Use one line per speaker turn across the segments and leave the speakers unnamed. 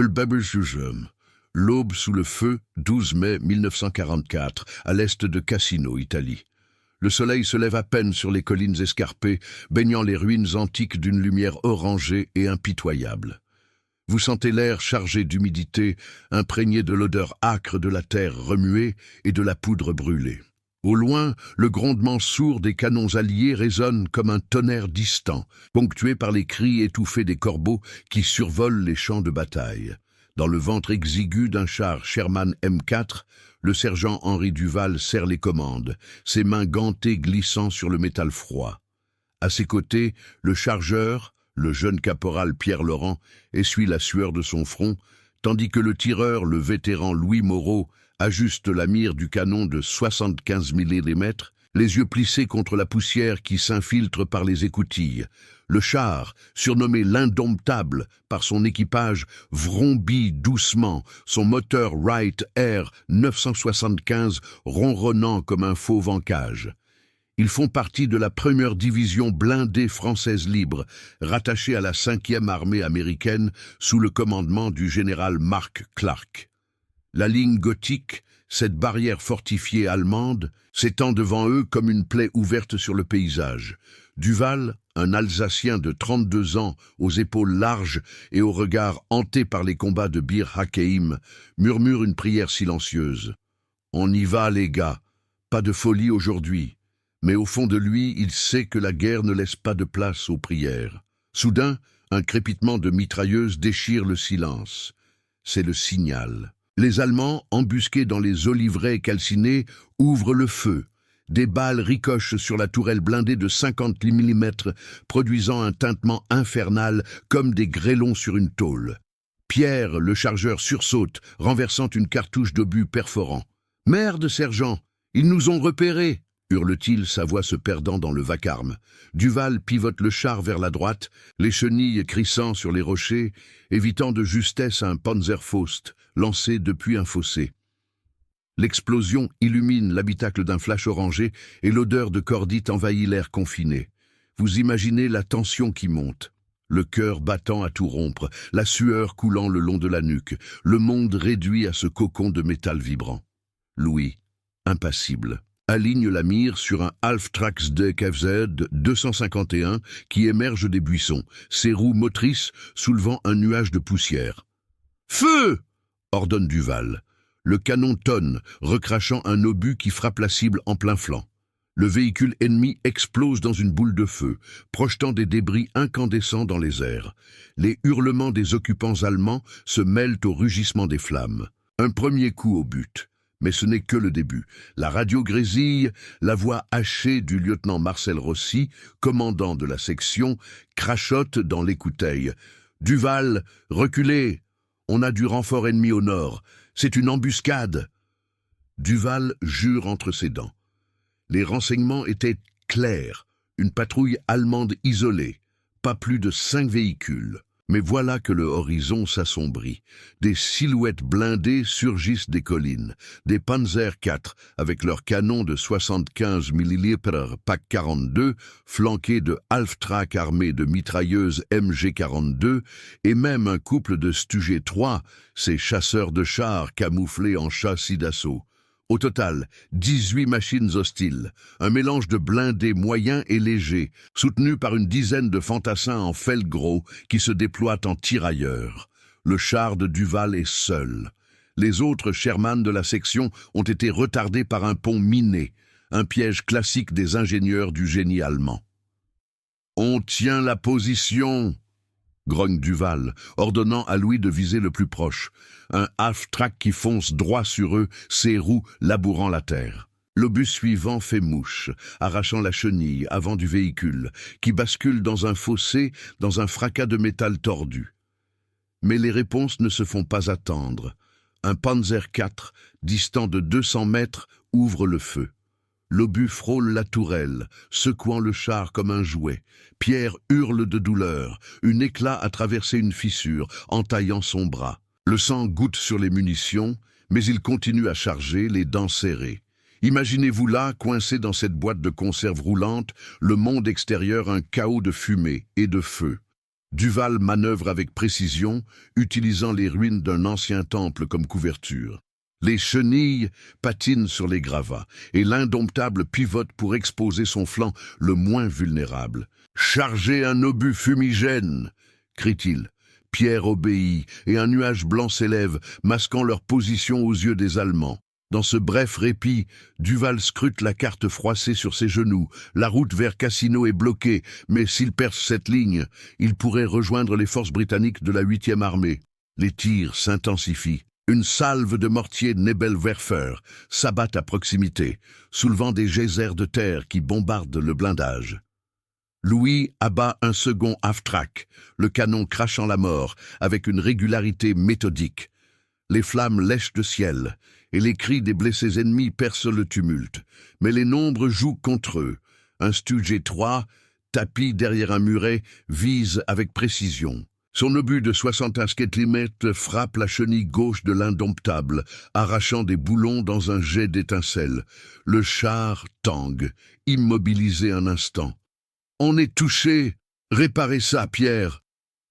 Ulbeberjugem. L'aube sous le feu, 12 mai 1944, à l'est de Cassino, Italie. Le soleil se lève à peine sur les collines escarpées, baignant les ruines antiques d'une lumière orangée et impitoyable. Vous sentez l'air chargé d'humidité, imprégné de l'odeur âcre de la terre remuée et de la poudre brûlée. Au loin, le grondement sourd des canons alliés résonne comme un tonnerre distant, ponctué par les cris étouffés des corbeaux qui survolent les champs de bataille. Dans le ventre exigu d'un char Sherman M4, le sergent Henri Duval serre les commandes, ses mains gantées glissant sur le métal froid. À ses côtés, le chargeur, le jeune caporal Pierre Laurent, essuie la sueur de son front, tandis que le tireur, le vétéran Louis Moreau, ajuste la mire du canon de 75 mm, les yeux plissés contre la poussière qui s'infiltre par les écoutilles. Le char, surnommé l'Indomptable par son équipage, vrombit doucement, son moteur Wright Air 975 ronronnant comme un fauve en cage. Ils font partie de la première division blindée française libre, rattachée à la 5e armée américaine sous le commandement du général Mark Clark. La ligne gothique, cette barrière fortifiée allemande, s'étend devant eux comme une plaie ouverte sur le paysage. Duval, un Alsacien de 32 ans, aux épaules larges et au regard hanté par les combats de Bir Hakeim, murmure une prière silencieuse. « On y va, les gars. Pas de folie aujourd'hui. » Mais au fond de lui, il sait que la guerre ne laisse pas de place aux prières. Soudain, un crépitement de mitrailleuse déchire le silence. C'est le signal. Les Allemands, embusqués dans les oliveraies calcinées, ouvrent le feu. Des balles ricochent sur la tourelle blindée de 50 mm, produisant un tintement infernal comme des grêlons sur une tôle. Pierre, le chargeur, sursaute, renversant une cartouche d'obus perforant. « Merde, sergent, ils nous ont repérés !» hurle-t-il, sa voix se perdant dans le vacarme. Duval pivote le char vers la droite, les chenilles crissant sur les rochers, évitant de justesse un Panzerfaust lancé depuis un fossé. L'explosion illumine l'habitacle d'un flash orangé et l'odeur de cordite envahit l'air confiné. Vous imaginez la tension qui monte. Le cœur battant à tout rompre, la sueur coulant le long de la nuque, le monde réduit à ce cocon de métal vibrant. Louis, impassible, aligne la mire sur un Half-Trax DKFZ 251 qui émerge des buissons, ses roues motrices soulevant un nuage de poussière. « Feu !» ordonne Duval. Le canon tonne, recrachant un obus qui frappe la cible en plein flanc. Le véhicule ennemi explose dans une boule de feu, projetant des débris incandescents dans les airs. Les hurlements des occupants allemands se mêlent au rugissement des flammes. Un premier coup au but. Mais ce n'est que le début. La radio grésille, la voix hachée du lieutenant Marcel Rossi, commandant de la section, crachote dans l'écoutille. « Duval, reculez! On a du renfort ennemi au nord. C'est une embuscade !» Duval jure entre ses dents. Les renseignements étaient clairs. Une patrouille allemande isolée. Pas plus de 5 véhicules. Mais voilà que le horizon s'assombrit. Des silhouettes blindées surgissent des collines. Des Panzer IV, avec leurs canons de 75 mm PAC 42, flanqués de Half-Track armés de mitrailleuses MG42, et même un couple de Stugé 3, ces chasseurs de chars camouflés en châssis d'assaut. Au total, 18 machines hostiles, un mélange de blindés moyens et légers, soutenus par une dizaine de fantassins en felgros qui se déploient en tirailleurs. Le char de Duval est seul. Les autres Sherman de la section ont été retardés par un pont miné, un piège classique des ingénieurs du génie allemand. « On tient la position !» grogne Duval, ordonnant à Louis de viser le plus proche. Un half-track qui fonce droit sur eux, ses roues labourant la terre. L'obus suivant fait mouche, arrachant la chenille avant du véhicule, qui bascule dans un fossé, dans un fracas de métal tordu. Mais les réponses ne se font pas attendre. Un Panzer IV, distant de 200 mètres, ouvre le feu. L'obus frôle la tourelle, secouant le char comme un jouet. Pierre hurle de douleur. Un éclat a traversé une fissure, entaillant son bras. Le sang goutte sur les munitions, mais il continue à charger, les dents serrées. Imaginez-vous là, coincé dans cette boîte de conserve roulante, le monde extérieur un chaos de fumée et de feu. Duval manœuvre avec précision, utilisant les ruines d'un ancien temple comme couverture. Les chenilles patinent sur les gravats, et l'indomptable pivote pour exposer son flanc le moins vulnérable. « Chargez un obus fumigène !» crie-t-il. Pierre obéit, et un nuage blanc s'élève, masquant leur position aux yeux des Allemands. Dans ce bref répit, Duval scrute la carte froissée sur ses genoux. La route vers Cassino est bloquée, mais s'il perce cette ligne, il pourrait rejoindre les forces britanniques de la 8e armée. Les tirs s'intensifient. Une salve de mortiers Nebelwerfer s'abattent à proximité, soulevant des geysers de terre qui bombardent le blindage. Louis abat un second half-track, le canon crachant la mort avec une régularité méthodique. Les flammes lèchent le ciel, et les cris des blessés ennemis percent le tumulte. Mais les nombres jouent contre eux. Un Stugé 3, tapi derrière un muret, vise avec précision. Son obus de 61 mm frappe la chenille gauche de l'indomptable, arrachant des boulons dans un jet d'étincelles. Le char tangue, immobilisé un instant. « On est touché! Réparez ça, Pierre !»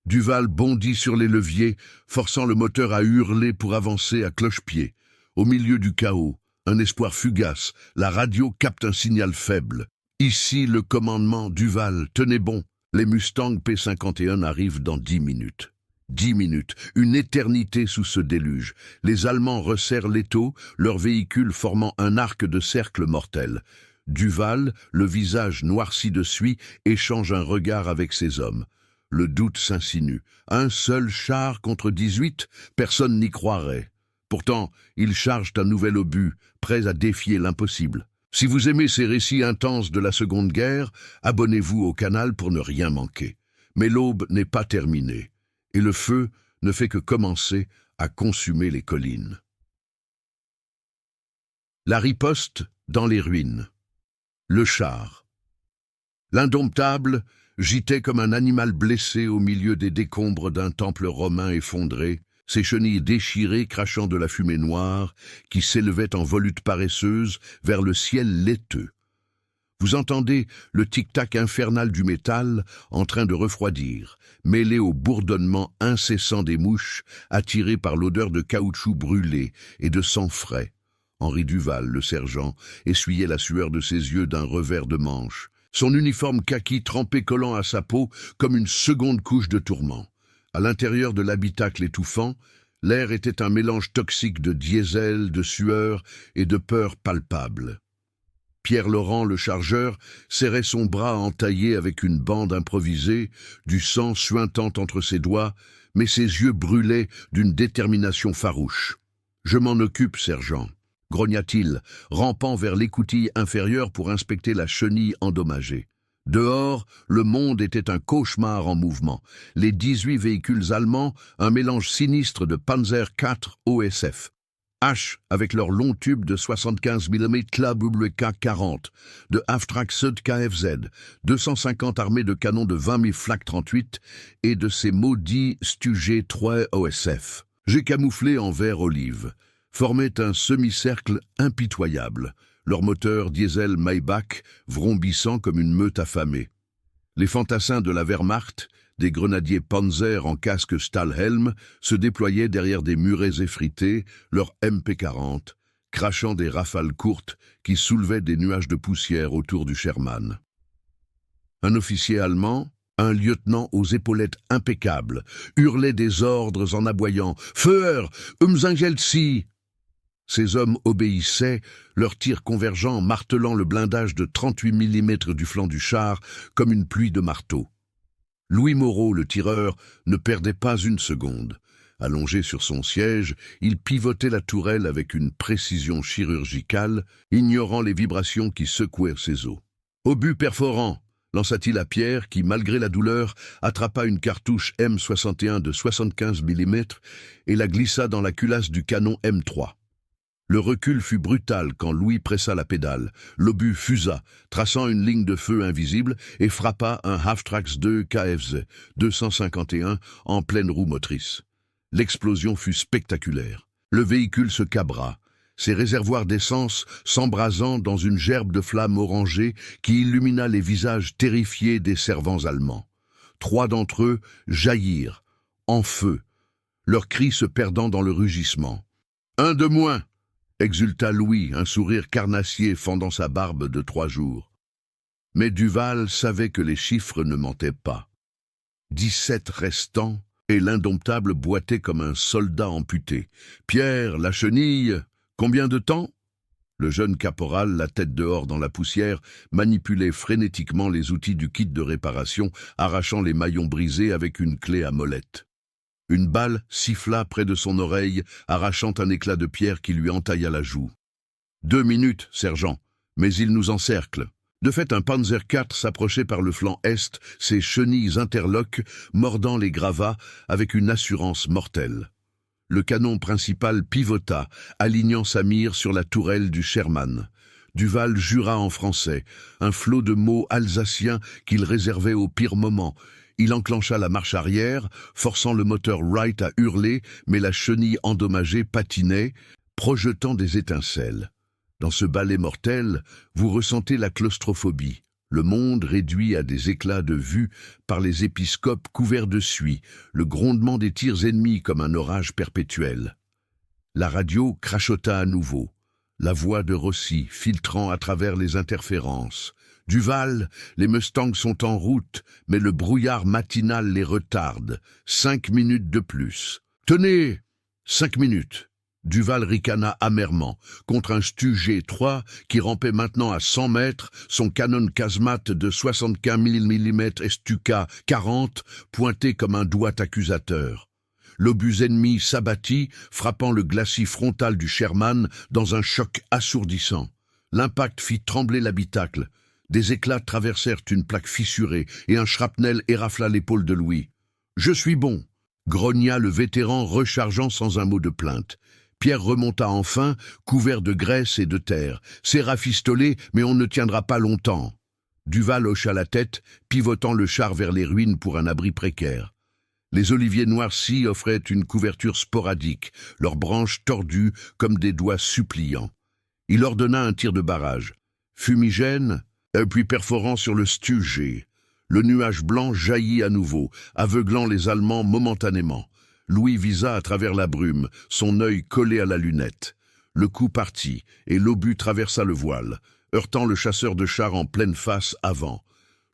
Duval bondit sur les leviers, forçant le moteur à hurler pour avancer à cloche-pied. Au milieu du chaos, un espoir fugace, la radio capte un signal faible. Ici, le commandement, Duval, tenez bon. Les Mustangs P-51 arrivent dans 10 minutes. 10 minutes, une éternité sous ce déluge. Les Allemands resserrent l'étau, leur véhicule formant un arc de cercle mortel. Duval, le visage noirci de suie, échange un regard avec ses hommes. Le doute s'insinue. Un seul char contre 18, personne n'y croirait. Pourtant, ils chargent un nouvel obus, prêts à défier l'impossible. Si vous aimez ces récits intenses de la Seconde Guerre, abonnez-vous au canal pour ne rien manquer. Mais l'aube n'est pas terminée, et le feu ne fait que commencer à consumer les collines. La riposte dans les ruines. Le char. L'indomptable gitait comme un animal blessé au milieu des décombres d'un temple romain effondré, ses chenilles déchirées crachant de la fumée noire qui s'élevait en volutes paresseuses vers le ciel laiteux. Vous entendez le tic-tac infernal du métal en train de refroidir, mêlé au bourdonnement incessant des mouches attirées par l'odeur de caoutchouc brûlé et de sang frais. Henri Duval, le sergent, essuyait la sueur de ses yeux d'un revers de manche, son uniforme kaki trempé collant à sa peau comme une seconde couche de tourment. À l'intérieur de l'habitacle étouffant, l'air était un mélange toxique de diesel, de sueur et de peur palpable. Pierre Laurent, le chargeur, serrait son bras entaillé avec une bande improvisée, du sang suintant entre ses doigts, mais ses yeux brûlaient d'une détermination farouche. « Je m'en occupe, sergent », grogna-t-il, rampant vers l'écoutille inférieure pour inspecter la chenille endommagée. Dehors, le monde était un cauchemar en mouvement. Les 18 véhicules allemands, un mélange sinistre de Panzer IV OSF. H avec leurs longs tubes de 75 mm KWK-40, de Half-Track Sud KFZ, 250 armées de canons de 20 000 Flak 38 et de ces maudits Stugé 3 OSF. J'ai camouflé en vert olive, formaient un semi-cercle impitoyable. Leurs moteurs diesel Maybach vrombissant comme une meute affamée. Les fantassins de la Wehrmacht, des grenadiers Panzer en casque Stahlhelm, se déployaient derrière des murets effrités, leurs MP40, crachant des rafales courtes qui soulevaient des nuages de poussière autour du Sherman. Un officier allemand, un lieutenant aux épaulettes impeccables, hurlait des ordres en aboyant « Führer, Sie !» Ces hommes obéissaient, leurs tirs convergents martelant le blindage de 38 mm du flanc du char comme une pluie de marteaux. Louis Moreau, le tireur, ne perdait pas une seconde. Allongé sur son siège, il pivotait la tourelle avec une précision chirurgicale, ignorant les vibrations qui secouèrent ses os. « Obus perforant !» lança-t-il à Pierre qui, malgré la douleur, attrapa une cartouche M61 de 75 mm et la glissa dans la culasse du canon M3. Le recul fut brutal quand Louis pressa la pédale. L'obus fusa, traçant une ligne de feu invisible, et frappa un Half-Trax 2 KFZ 251 en pleine roue motrice. L'explosion fut spectaculaire. Le véhicule se cabra, ses réservoirs d'essence s'embrasant dans une gerbe de flammes orangées qui illumina les visages terrifiés des servants allemands. 3 d'entre eux jaillirent, en feu, leurs cris se perdant dans le rugissement. « Un de moins !» exulta Louis, un sourire carnassier fendant sa barbe de 3 jours. Mais Duval savait que les chiffres ne mentaient pas. 17 restants, et l'indomptable boitait comme un soldat amputé. « Pierre, la chenille, combien de temps ?» Le jeune caporal, la tête dehors dans la poussière, manipulait frénétiquement les outils du kit de réparation, arrachant les maillons brisés avec une clé à molette. Une balle siffla près de son oreille, arrachant un éclat de pierre qui lui entailla la joue. « 2 minutes, sergent, mais ils nous encerclent. » De fait, un Panzer IV s'approchait par le flanc est, ses chenilles interloques, mordant les gravats avec une assurance mortelle. Le canon principal pivota, alignant sa mire sur la tourelle du Sherman. Duval jura en français, un flot de mots alsaciens qu'il réservait au pire moment. Il enclencha la marche arrière, forçant le moteur Wright à hurler, mais la chenille endommagée patinait, projetant des étincelles. Dans ce balai mortel, vous ressentez la claustrophobie. Le monde réduit à des éclats de vue par les épiscopes couverts de suie, le grondement des tirs ennemis comme un orage perpétuel. La radio crachota à nouveau, la voix de Rossi filtrant à travers les interférences. « Duval, les Mustangs sont en route, mais le brouillard matinal les retarde. 5 minutes de plus. »« Tenez ! 5 minutes !» Duval ricana amèrement, contre un Stu G3 qui rampait maintenant à 100 mètres, son canon casemate de 75 mm Stuka 40 pointé comme un doigt accusateur. L'obus ennemi s'abattit, frappant le glacis frontal du Sherman dans un choc assourdissant. L'impact fit trembler l'habitacle. Des éclats traversèrent une plaque fissurée et un shrapnel érafla l'épaule de Louis. « Je suis bon !» grogna le vétéran rechargeant sans un mot de plainte. Pierre remonta enfin, couvert de graisse et de terre. « C'est rafistolé, mais on ne tiendra pas longtemps. » Duval hocha la tête, pivotant le char vers les ruines pour un abri précaire. Les oliviers noircis offraient une couverture sporadique, leurs branches tordues comme des doigts suppliants. Il ordonna un tir de barrage. Fumigène, puis perforant sur le Stu-G. Le nuage blanc jaillit à nouveau, aveuglant les Allemands momentanément. Louis visa à travers la brume, son œil collé à la lunette. Le coup partit, et l'obus traversa le voile, heurtant le chasseur de char en pleine face avant.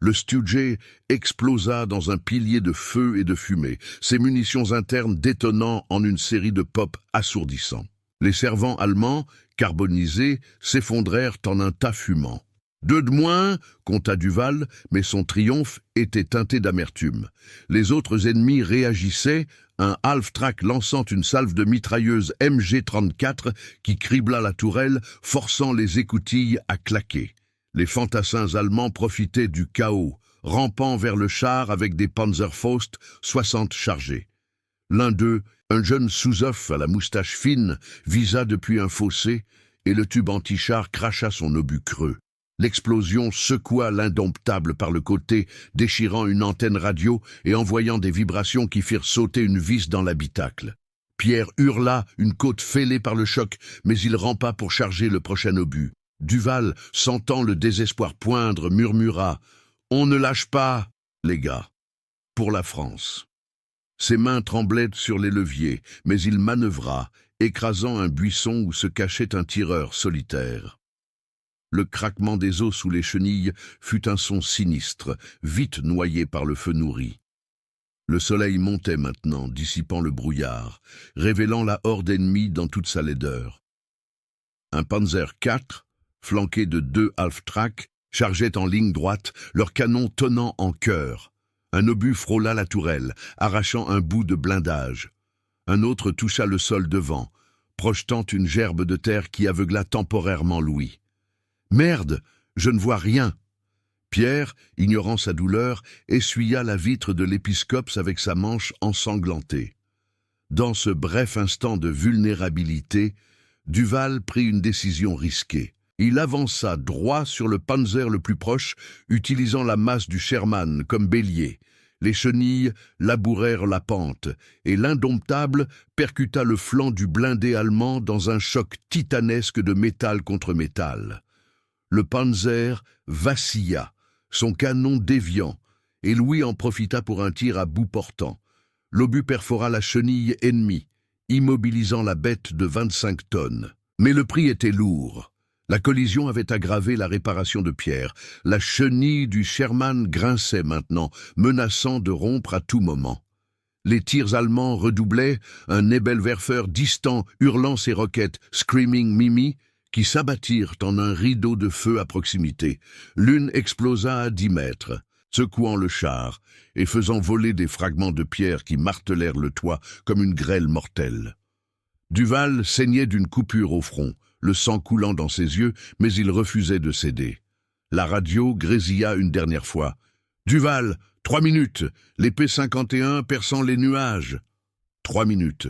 Le Stu-G explosa dans un pilier de feu et de fumée, ses munitions internes détonnant en une série de pops assourdissants. Les servants allemands, carbonisés, s'effondrèrent en un tas fumant. « 2 de moins !» compta Duval, mais son triomphe était teinté d'amertume. Les autres ennemis réagissaient, un half-track lançant une salve de mitrailleuse MG-34 qui cribla la tourelle, forçant les écoutilles à claquer. Les fantassins allemands profitaient du chaos, rampant vers le char avec des Panzerfaust 60 chargés. L'un d'eux, un jeune sous-off à la moustache fine, visa depuis un fossé, et le tube anti-char cracha son obus creux. L'explosion secoua l'indomptable par le côté, déchirant une antenne radio et envoyant des vibrations qui firent sauter une vis dans l'habitacle. Pierre hurla, une côte fêlée par le choc, mais il rampa pour charger le prochain obus. Duval, sentant le désespoir poindre, murmura « On ne lâche pas, les gars, pour la France ». Ses mains tremblaient sur les leviers, mais il manœuvra, écrasant un buisson où se cachait un tireur solitaire. Le craquement des os sous les chenilles fut un son sinistre, vite noyé par le feu nourri. Le soleil montait maintenant, dissipant le brouillard, révélant la horde ennemie dans toute sa laideur. Un Panzer IV, flanqué de 2 half-track, chargeait en ligne droite, leurs canons tonnant en chœur. Un obus frôla la tourelle, arrachant un bout de blindage. Un autre toucha le sol devant, projetant une gerbe de terre qui aveugla temporairement Louis. « Merde, je ne vois rien !» Pierre, ignorant sa douleur, essuya la vitre de l'épiscope avec sa manche ensanglantée. Dans ce bref instant de vulnérabilité, Duval prit une décision risquée. Il avança droit sur le Panzer le plus proche, utilisant la masse du Sherman comme bélier. Les chenilles labourèrent la pente, et l'indomptable percuta le flanc du blindé allemand dans un choc titanesque de métal contre métal. Le Panzer vacilla, son canon déviant, et Louis en profita pour un tir à bout portant. L'obus perfora la chenille ennemie, immobilisant la bête de 25 tonnes. Mais le prix était lourd. La collision avait aggravé la réparation de Pierre. La chenille du Sherman grinçait maintenant, menaçant de rompre à tout moment. Les tirs allemands redoublaient, un Nebelwerfer distant hurlant ses roquettes « Screaming Mimi » qui s'abattirent en un rideau de feu à proximité. L'une explosa à 10 mètres, secouant le char et faisant voler des fragments de pierre qui martelèrent le toit comme une grêle mortelle. Duval saignait d'une coupure au front, le sang coulant dans ses yeux, mais il refusait de céder. La radio grésilla une dernière fois. « Duval, 3 minutes, les P-51 perçant les nuages. » 3 minutes.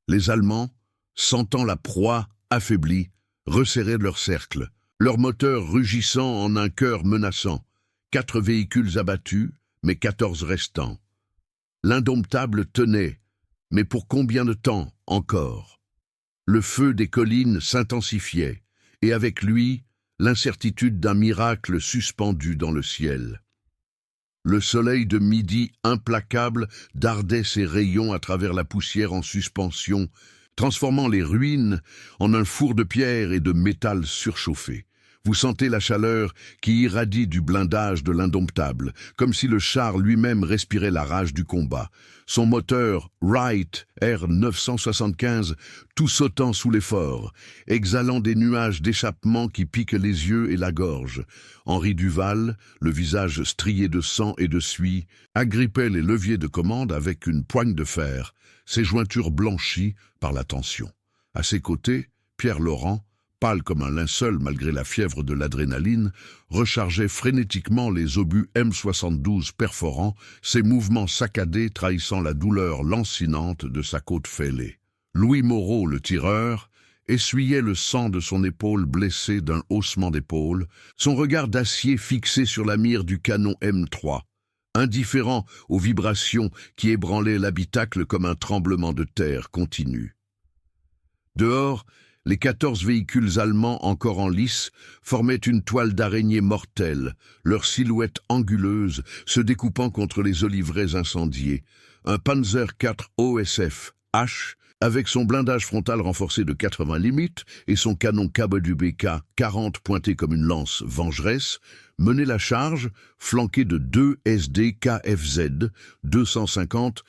Les Allemands, sentant la proie affaiblie, resserraient leur cercle, leur moteur rugissant en un chœur menaçant. 4 véhicules abattus, mais 14 restants. L'indomptable tenait, mais pour combien de temps encore? Le feu des collines s'intensifiait, et avec lui, l'incertitude d'un miracle suspendu dans le ciel. Le soleil de midi implacable dardait ses rayons à travers la poussière en suspension, transformant les ruines en un four de pierre et de métal surchauffé. Vous sentez la chaleur qui irradie du blindage de l'indomptable, comme si le char lui-même respirait la rage du combat. Son moteur Wright R975 tout sautant sous l'effort, exhalant des nuages d'échappement qui piquent les yeux et la gorge. Henri Duval, le visage strié de sang et de suie, agrippait les leviers de commande avec une poigne de fer, ses jointures blanchies par la tension. À ses côtés, Pierre Laurent, pâle comme un linceul malgré la fièvre de l'adrénaline, rechargeait frénétiquement les obus M72 perforants, ses mouvements saccadés trahissant la douleur lancinante de sa côte fêlée. Louis Moreau, le tireur, essuyait le sang de son épaule blessée d'un haussement d'épaule, son regard d'acier fixé sur la mire du canon M3, indifférent aux vibrations qui ébranlaient l'habitacle comme un tremblement de terre continu. Dehors, les 14 véhicules allemands encore en lice formaient une toile d'araignée mortelle, leur silhouette anguleuse se découpant contre les oliveraies incendiées. Un Panzer IV OSF H, avec son blindage frontal renforcé de 80 mm et son canon KWK 40 pointé comme une lance vengeresse, menait la charge, flanqué de 2 SD KFZ 250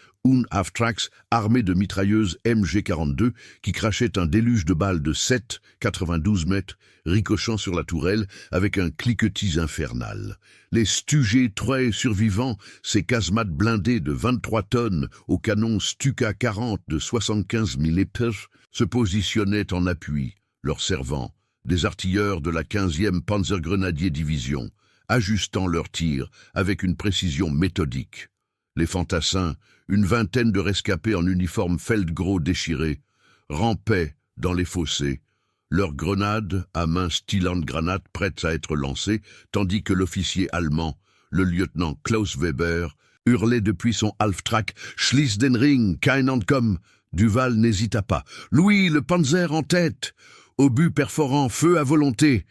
Half-Tracks armés de mitrailleuses MG42 qui crachaient un déluge de balles de 7,92 mètres, ricochant sur la tourelle avec un cliquetis infernal. Les Stugé 3 survivants, ces casemates blindés de 23 tonnes au canon Stuka 40 de 75 mm, se positionnaient en appui, leurs servants, des artilleurs de la 15e Panzergrenadier Division, ajustant leurs tirs avec une précision méthodique. Les fantassins, une vingtaine de rescapés en uniforme Feldgros déchiré, rampaient dans les fossés, leurs grenades à main Stylandgranate prêtes à être lancées, tandis que l'officier allemand, le lieutenant Klaus Weber, hurlait depuis son Halftrack « Schließ den Ring, kein Entkommen !» Duval n'hésita pas. « Louis, le Panzer en tête ! Obus perforant, feu à volonté !»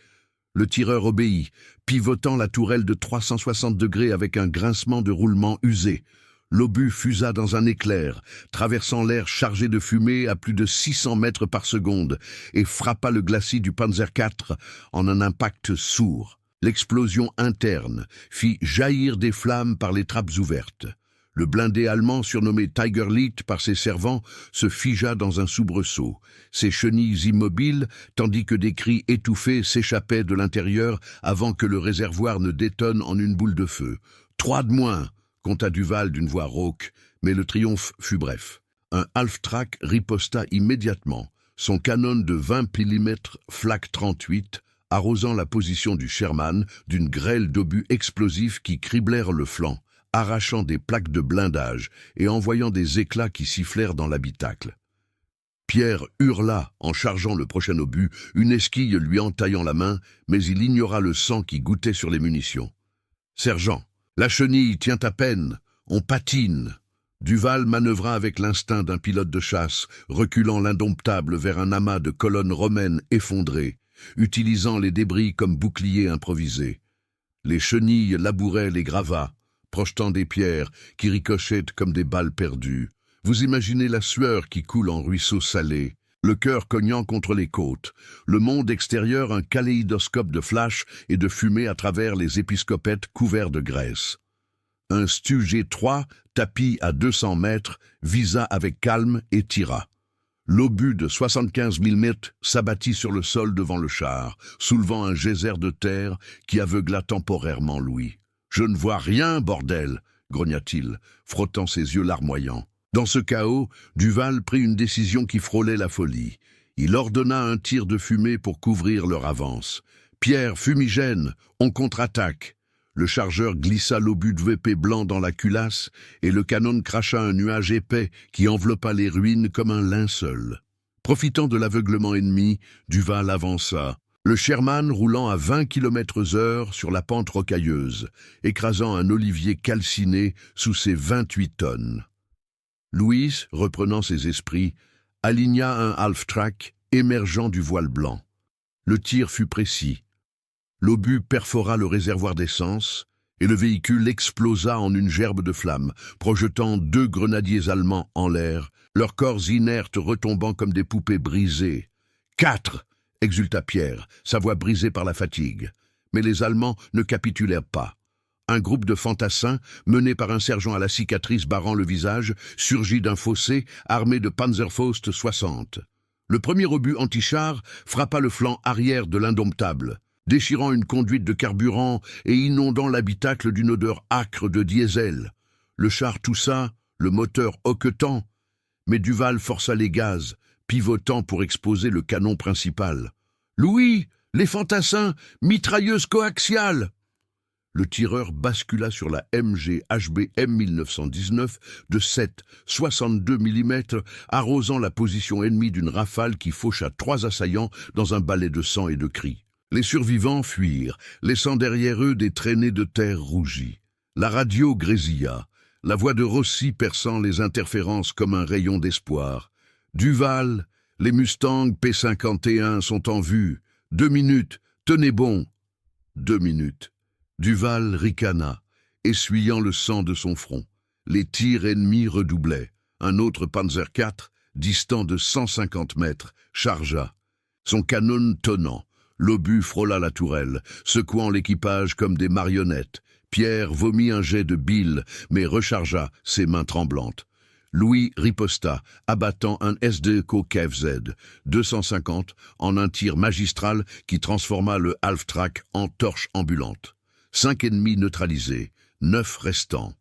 Le tireur obéit, pivotant la tourelle de 360 degrés avec un grincement de roulement usé. L'obus fusa dans un éclair, traversant l'air chargé de fumée à plus de 600 mètres par seconde, et frappa le glacis du Panzer IV en un impact sourd. L'explosion interne fit jaillir des flammes par les trappes ouvertes. Le blindé allemand, surnommé Tigerlit par ses servants, se figea dans un soubresaut, ses chenilles immobiles, tandis que des cris étouffés s'échappaient de l'intérieur avant que le réservoir ne détonne en une boule de feu. « 3 de moins !» compta Duval d'une voix rauque, mais le triomphe fut bref. Un Halftrack riposta immédiatement, son canon de 20 mm Flak 38, arrosant la position du Sherman d'une grêle d'obus explosifs qui criblèrent le flanc, arrachant des plaques de blindage et envoyant des éclats qui sifflèrent dans l'habitacle. Pierre hurla en chargeant le prochain obus, une esquille lui entaillant la main, mais il ignora le sang qui gouttait sur les munitions. « Sergent, la chenille tient à peine, on patine !» Duval manœuvra avec l'instinct d'un pilote de chasse, reculant l'indomptable vers un amas de colonnes romaines effondrées, utilisant les débris comme boucliers improvisés. Les chenilles labouraient les gravats, projetant des pierres qui ricochettent comme des balles perdues. Vous imaginez la sueur qui coule en ruisseaux salés, le cœur cognant contre les côtes, le monde extérieur un kaléidoscope de flash et de fumée à travers les épiscopètes couverts de graisse. Un Stu 3, tapis à 200 mètres, visa avec calme et tira. L'obus de 75 mm s'abattit sur le sol devant le char, soulevant un geyser de terre qui aveugla temporairement Louis. « Je ne vois rien, bordel !» grogna-t-il, frottant ses yeux larmoyants. Dans ce chaos, Duval prit une décision qui frôlait la folie. Il ordonna un tir de fumée pour couvrir leur avance. « Pierre, fumigène, on contre-attaque !» Le chargeur glissa l'obus de VP blanc dans la culasse et le canon cracha un nuage épais qui enveloppa les ruines comme un linceul. Profitant de l'aveuglement ennemi, Duval avança. Le Sherman roulant à 20 km/h sur la pente rocailleuse, écrasant un olivier calciné sous ses 28 tonnes. Louis, reprenant ses esprits, aligna un half-track émergeant du voile blanc. Le tir fut précis. L'obus perfora le réservoir d'essence et le véhicule explosa en une gerbe de flammes, projetant 2 grenadiers allemands en l'air, leurs corps inertes retombant comme des poupées brisées. « 4 !» exulta Pierre, sa voix brisée par la fatigue. Mais les Allemands ne capitulèrent pas. Un groupe de fantassins, mené par un sergent à la cicatrice barrant le visage, surgit d'un fossé armé de Panzerfaust 60. Le premier obus anti-char frappa le flanc arrière de l'indomptable, déchirant une conduite de carburant et inondant l'habitacle d'une odeur âcre de diesel. Le char toussa, le moteur hoquetant, mais Duval força les gaz, pivotant pour exposer le canon principal. « Louis, les fantassins, mitrailleuse coaxiale !» Le tireur bascula sur la MG HBM 1919 de 7,62 mm, arrosant la position ennemie d'une rafale qui faucha 3 assaillants dans un balai de sang et de cris. Les survivants fuirent, laissant derrière eux des traînées de terre rougie. La radio grésilla, la voix de Rossi perçant les interférences comme un rayon d'espoir. « Duval, les Mustangs P51 sont en vue. 2 minutes, tenez bon. » 2 minutes. Duval ricana, essuyant le sang de son front. Les tirs ennemis redoublaient. Un autre Panzer IV, distant de 150 mètres, chargea. Son canon tonnant, l'obus frôla la tourelle, secouant l'équipage comme des marionnettes. Pierre vomit un jet de bile, mais rechargea, ses mains tremblantes. Louis riposta, abattant un SD-Co KFZ 250 en un tir magistral qui transforma le half-track en torche ambulante. 5 ennemis neutralisés, 9 restants.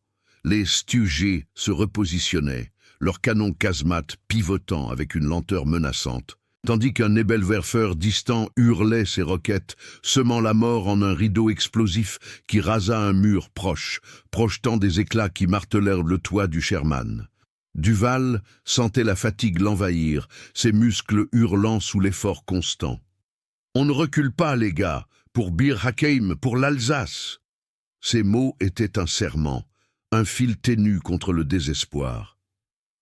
Les Stu se repositionnaient, leurs canons casemates pivotant avec une lenteur menaçante, tandis qu'un Nebelwerfer distant hurlait ses roquettes, semant la mort en un rideau explosif qui rasa un mur proche, projetant des éclats qui martelèrent le toit du Sherman. Duval sentait la fatigue l'envahir, ses muscles hurlant sous l'effort constant. « On ne recule pas, les gars, pour Bir Hakeim, pour l'Alsace !» Ces mots étaient un serment, un fil ténu contre le désespoir.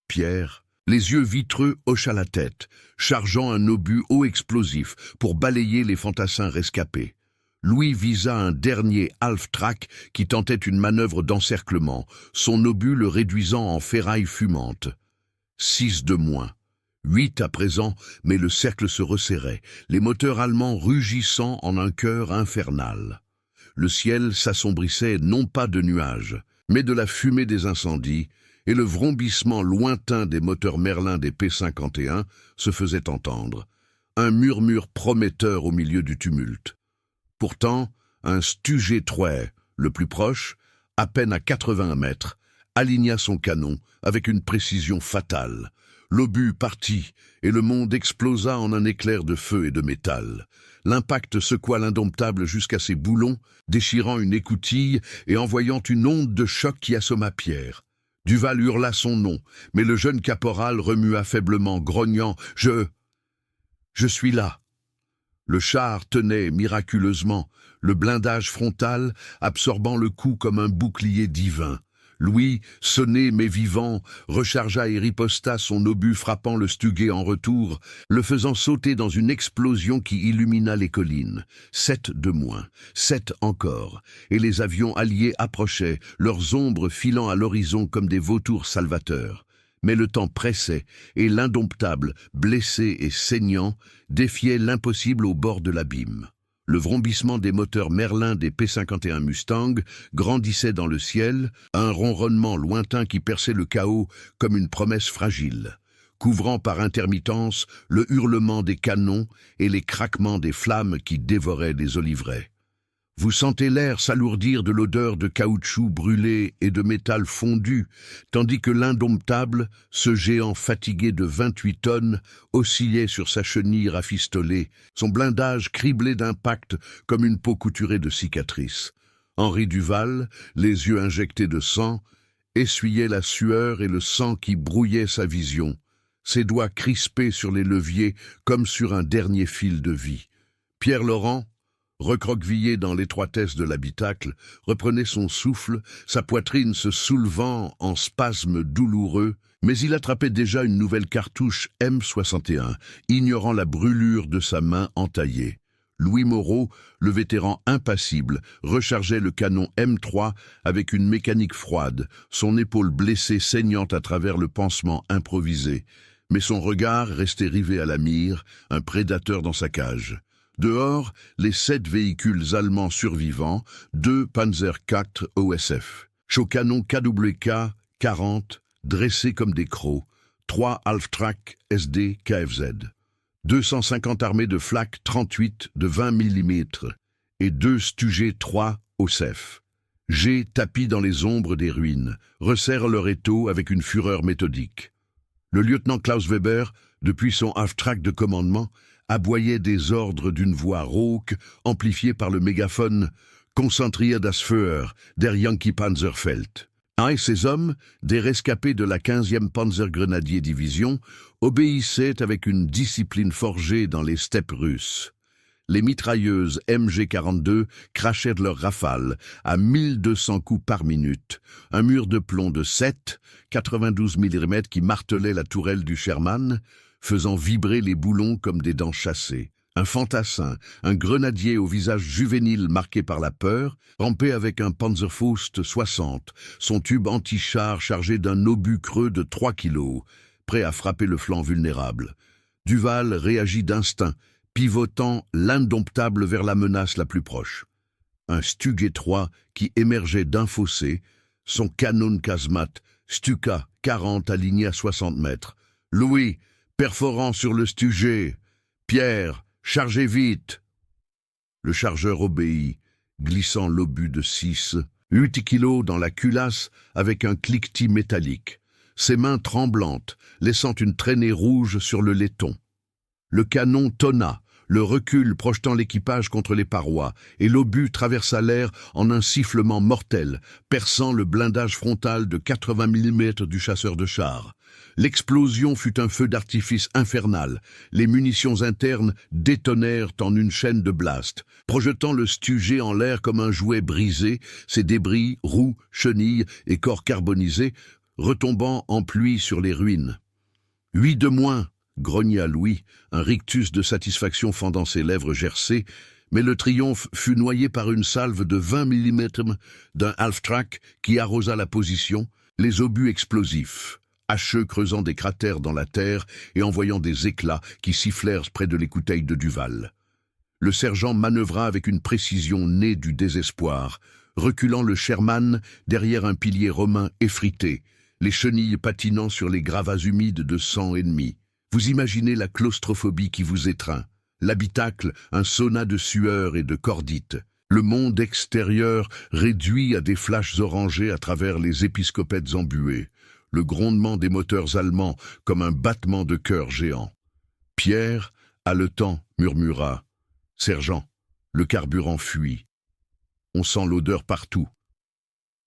Pierre, les yeux vitreux, hocha la tête, chargeant un obus haut explosif pour balayer les fantassins rescapés. Louis visa un dernier half-track qui tentait une manœuvre d'encerclement, son obus le réduisant en ferraille fumante. 6 de moins. 8 à présent, mais le cercle se resserrait, les moteurs allemands rugissant en un chœur infernal. Le ciel s'assombrissait non pas de nuages, mais de la fumée des incendies, et le vrombissement lointain des moteurs Merlin des P51 se faisait entendre, un murmure prometteur au milieu du tumulte. Pourtant, un Stu 3, le plus proche, à peine à 80 mètres, aligna son canon avec une précision fatale. L'obus partit et le monde explosa en un éclair de feu et de métal. L'impact secoua l'indomptable jusqu'à ses boulons, déchirant une écoutille et envoyant une onde de choc qui assomma Pierre. Duval hurla son nom, mais le jeune caporal remua faiblement, grognant « Je suis là !» Le char tenait miraculeusement, le blindage frontal absorbant le coup comme un bouclier divin. Louis, sonné mais vivant, rechargea et riposta son obus frappant le Stugé en retour, le faisant sauter dans une explosion qui illumina les collines. 7 de moins, 7 encore, et les avions alliés approchaient, leurs ombres filant à l'horizon comme des vautours salvateurs. Mais le temps pressait, et l'indomptable, blessé et saignant, défiait l'impossible au bord de l'abîme. Le vrombissement des moteurs Merlin des P-51 Mustang grandissait dans le ciel, un ronronnement lointain qui perçait le chaos comme une promesse fragile, couvrant par intermittence le hurlement des canons et les craquements des flammes qui dévoraient les oliveraies. Vous sentez l'air s'alourdir de l'odeur de caoutchouc brûlé et de métal fondu, tandis que l'indomptable, ce géant fatigué de 28 tonnes, oscillait sur sa chenille rafistolée, son blindage criblé d'impacts comme une peau couturée de cicatrices. Henri Duval, les yeux injectés de sang, essuyait la sueur et le sang qui brouillait sa vision, ses doigts crispés sur les leviers comme sur un dernier fil de vie. Pierre Laurent, recroquevillé dans l'étroitesse de l'habitacle, reprenait son souffle, sa poitrine se soulevant en spasmes douloureux, mais il attrapait déjà une nouvelle cartouche M61, ignorant la brûlure de sa main entaillée. Louis Moreau, le vétéran impassible, rechargeait le canon M3 avec une mécanique froide, son épaule blessée saignant à travers le pansement improvisé. Mais son regard restait rivé à la mire, un prédateur dans sa cage. Dehors, les 7 véhicules allemands survivants, 2 Panzer IV OSF, chaud-canon KWK 40, dressés comme des crocs, 3 Half-Track SD KFZ, 250 armées de flak 38 de 20 mm et 2 Stugé 3 OSF. G, tapis dans les ombres des ruines, resserrent leur étau avec une fureur méthodique. Le lieutenant Klaus Weber, depuis son half-track de commandement, aboyait des ordres d'une voix rauque, amplifiée par le mégaphone « Konzentrier das Feuer » der Yankee Panzerfeld. Et ses hommes, des rescapés de la 15e Panzergrenadier Division, obéissaient avec une discipline forgée dans les steppes russes. Les mitrailleuses MG42 crachaient de leurs rafales à 1200 coups par minute, un mur de plomb de 7, 92 mm qui martelait la tourelle du Sherman, faisant vibrer les boulons comme des dents chassées. Un fantassin, un grenadier au visage juvénile marqué par la peur, rampait avec un Panzerfaust 60, son tube anti-char chargé d'un obus creux de 3 kilos, prêt à frapper le flanc vulnérable. Duval réagit d'instinct, pivotant l'indomptable vers la menace la plus proche. Un Stugé 3 qui émergeait d'un fossé, son canon casemate, Stuka 40 aligné à 60 mètres. Louis, perforant sur le Stugé. Pierre, chargez vite. Le chargeur obéit, glissant l'obus de 6, 8 kilos dans la culasse avec un cliquetis métallique, ses mains tremblantes, laissant une traînée rouge sur le laiton. Le canon tonna, le recul projetant l'équipage contre les parois, et l'obus traversa l'air en un sifflement mortel, perçant le blindage frontal de 80 mm du chasseur de chars. L'explosion fut un feu d'artifice infernal. Les munitions internes détonnèrent en une chaîne de blast, projetant le Stugé en l'air comme un jouet brisé, ses débris, roues, chenilles et corps carbonisés, retombant en pluie sur les ruines. 8 de moins, grogna Louis, un rictus de satisfaction fendant ses lèvres gercées, mais le triomphe fut noyé par une salve de 20 mm d'un half-track qui arrosa la position, les obus explosifs, hacheux creusant des cratères dans la terre et envoyant des éclats qui sifflèrent près de l'écoutille de Duval. Le sergent manœuvra avec une précision née du désespoir, reculant le Sherman derrière un pilier romain effrité, les chenilles patinant sur les gravats humides de sang ennemi. Vous imaginez la claustrophobie qui vous étreint, l'habitacle, un sauna de sueur et de cordite, le monde extérieur réduit à des flashs orangés à travers les épiscopettes embuées, le grondement des moteurs allemands comme un battement de cœur géant. Pierre, haletant, murmura « Sergent, le carburant fuit. On sent l'odeur partout. »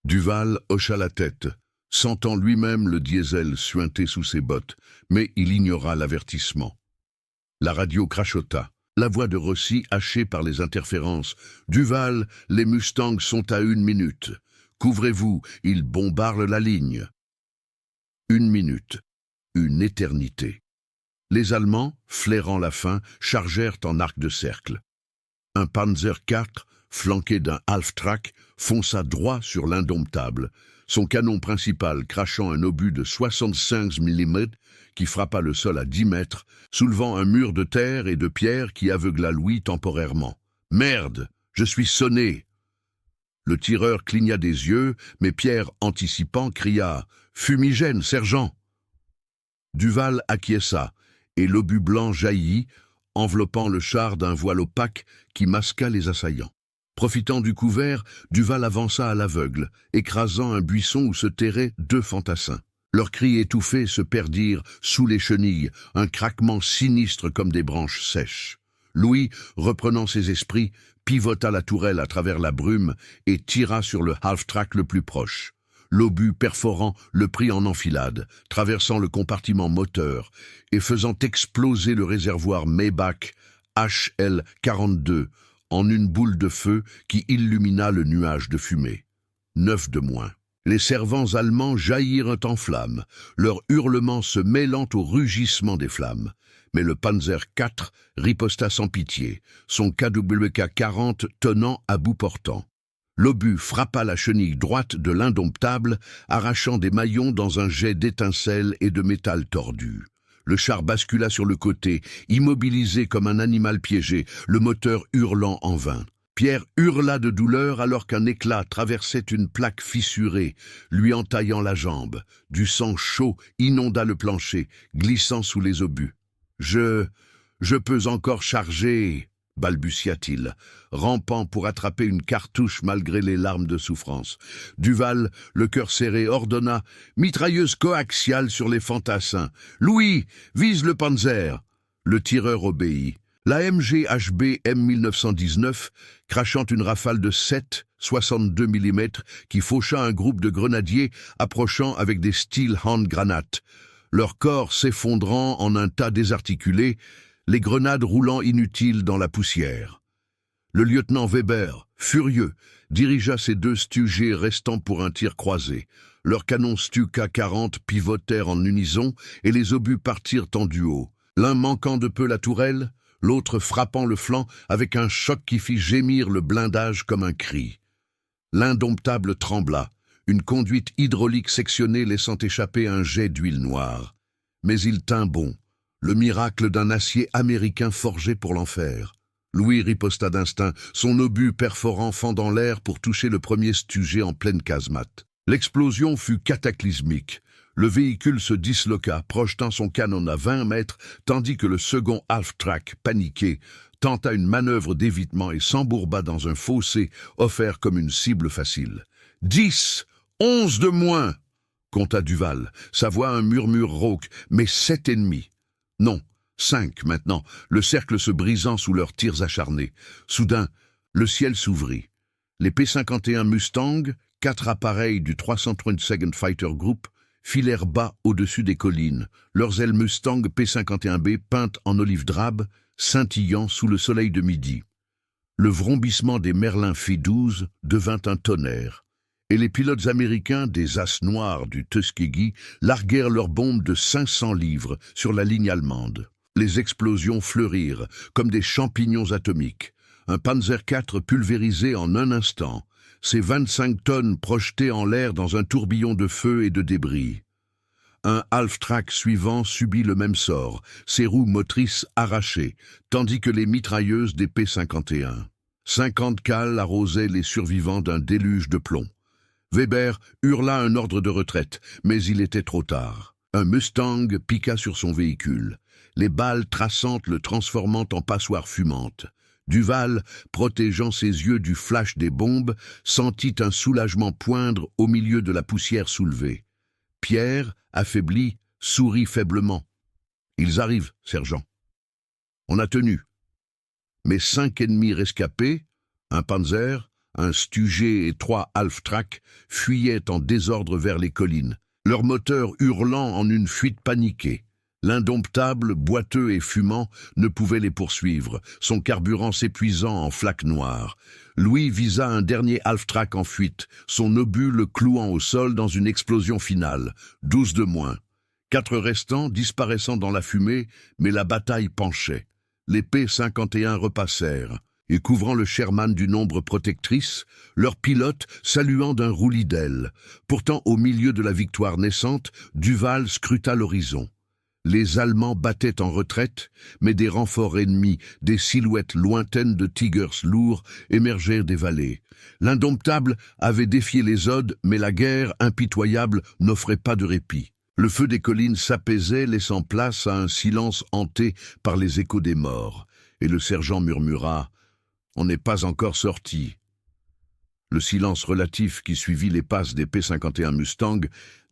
Duval hocha la tête, sentant lui-même le diesel suinter sous ses bottes, mais il ignora l'avertissement. La radio crachota. La voix de Rossi hachée par les interférences. « Duval, les Mustangs sont à 1 minute. Couvrez-vous, ils bombardent la ligne. 1 minute, une éternité. Les Allemands, flairant la faim, chargèrent en arc de cercle. Un Panzer IV, flanqué d'un Half-Track, fonça droit sur l'Indomptable, son canon principal crachant un obus de 65 mm qui frappa le sol à 10 mètres, soulevant un mur de terre et de pierre qui aveugla Louis temporairement. « Merde, je suis sonné !» Le tireur cligna des yeux, mais Pierre, anticipant, cria « Fumigène, sergent !» Duval acquiesça, et l'obus blanc jaillit, enveloppant le char d'un voile opaque qui masqua les assaillants. Profitant du couvert, Duval avança à l'aveugle, écrasant un buisson où se terraient 2 fantassins. Leurs cris étouffés se perdirent sous les chenilles, un craquement sinistre comme des branches sèches. Louis, reprenant ses esprits, pivota la tourelle à travers la brume et tira sur le half-track le plus proche. L'obus perforant le prit en enfilade, traversant le compartiment moteur et faisant exploser le réservoir Maybach HL-42 en une boule de feu qui illumina le nuage de fumée. 9 de moins. Les servants allemands jaillirent en flammes, leurs hurlements se mêlant au rugissement des flammes. Mais le Panzer IV riposta sans pitié, son KWK-40 tenant à bout portant. L'obus frappa la chenille droite de l'Indomptable, arrachant des maillons dans un jet d'étincelles et de métal tordu. Le char bascula sur le côté, immobilisé comme un animal piégé, le moteur hurlant en vain. Pierre hurla de douleur alors qu'un éclat traversait une plaque fissurée, lui entaillant la jambe. Du sang chaud inonda le plancher, glissant sous les obus. « Je peux encore charger !» balbutia-t-il, rampant pour attraper une cartouche malgré les larmes de souffrance. Duval, le cœur serré, ordonna « Mitrailleuse coaxiale sur les fantassins. Louis, vise le Panzer !» Le tireur obéit. La MG-HB M1919, crachant une rafale de 7,62 mm qui faucha un groupe de grenadiers approchant avec des steel hand grenades. Leurs corps s'effondrant en un tas désarticulé, les grenades roulant inutiles dans la poussière. Le lieutenant Weber, furieux, dirigea ses 2 Stug restant pour un tir croisé. Leurs canons Stuka-40 pivotèrent en unison et les obus partirent en duo. L'un manquant de peu la tourelle, l'autre frappant le flanc avec un choc qui fit gémir le blindage comme un cri. L'Indomptable trembla, une conduite hydraulique sectionnée laissant échapper un jet d'huile noire. Mais il tint bon. Le miracle d'un acier américain forgé pour l'enfer. Louis riposta d'instinct, son obus perforant fendant l'air pour toucher le premier Stug en pleine casemate. L'explosion fut cataclysmique. Le véhicule se disloqua, projetant son canon à 20 mètres, tandis que le second half-track, paniqué, tenta une manœuvre d'évitement et s'embourba dans un fossé offert comme une cible facile. 10, 11 de moins, compta Duval, sa voix un murmure rauque, mais 7 ennemis. Non, 5 maintenant, le cercle se brisant sous leurs tirs acharnés. Soudain, le ciel s'ouvrit. Les P-51 Mustang, 4 appareils du 322nd Fighter Group, filèrent bas au-dessus des collines, leurs ailes Mustang P-51B peintes en olive drabe, scintillant sous le soleil de midi. Le vrombissement des Merlin F-12 devint un tonnerre, et les pilotes américains des As noirs du Tuskegee larguèrent leurs bombes de 500 livres sur la ligne allemande. Les explosions fleurirent comme des champignons atomiques. Un Panzer IV pulvérisé en un instant, ses 25 tonnes projetées en l'air dans un tourbillon de feu et de débris. Un half-track suivant subit le même sort, ses roues motrices arrachées, tandis que les mitrailleuses des P-51. 50 cales arrosaient les survivants d'un déluge de plomb. Weber hurla un ordre de retraite, mais il était trop tard. Un Mustang piqua sur son véhicule, les balles traçantes le transformant en passoire fumante. Duval, protégeant ses yeux du flash des bombes, sentit un soulagement poindre au milieu de la poussière soulevée. Pierre, affaibli, sourit faiblement. « Ils arrivent, sergent. » On a tenu. Mais 5 ennemis rescapés, un Panzer, un Stug et 3 half-track, fuyaient en désordre vers les collines, leurs moteurs hurlant en une fuite paniquée. L'indomptable, boiteux et fumant, ne pouvait les poursuivre, son carburant s'épuisant en flaques noires. Louis visa un dernier half-track en fuite, son obus le clouant au sol dans une explosion finale. 12 de moins. 4 restants disparaissant dans la fumée, mais la bataille penchait. Les P-51 repassèrent, et couvrant le Sherman d'une ombre protectrice, leur pilote saluant d'un roulis d'ailes. Pourtant, au milieu de la victoire naissante, Duval scruta l'horizon. Les Allemands battaient en retraite, mais des renforts ennemis, des silhouettes lointaines de Tigers lourds émergèrent des vallées. L'indomptable avait défié les Ods, mais la guerre, impitoyable, n'offrait pas de répit. Le feu des collines s'apaisait, laissant place à un silence hanté par les échos des morts. Et le sergent murmura « On n'est pas encore sorti ». Le silence relatif qui suivit les passes des P-51 Mustang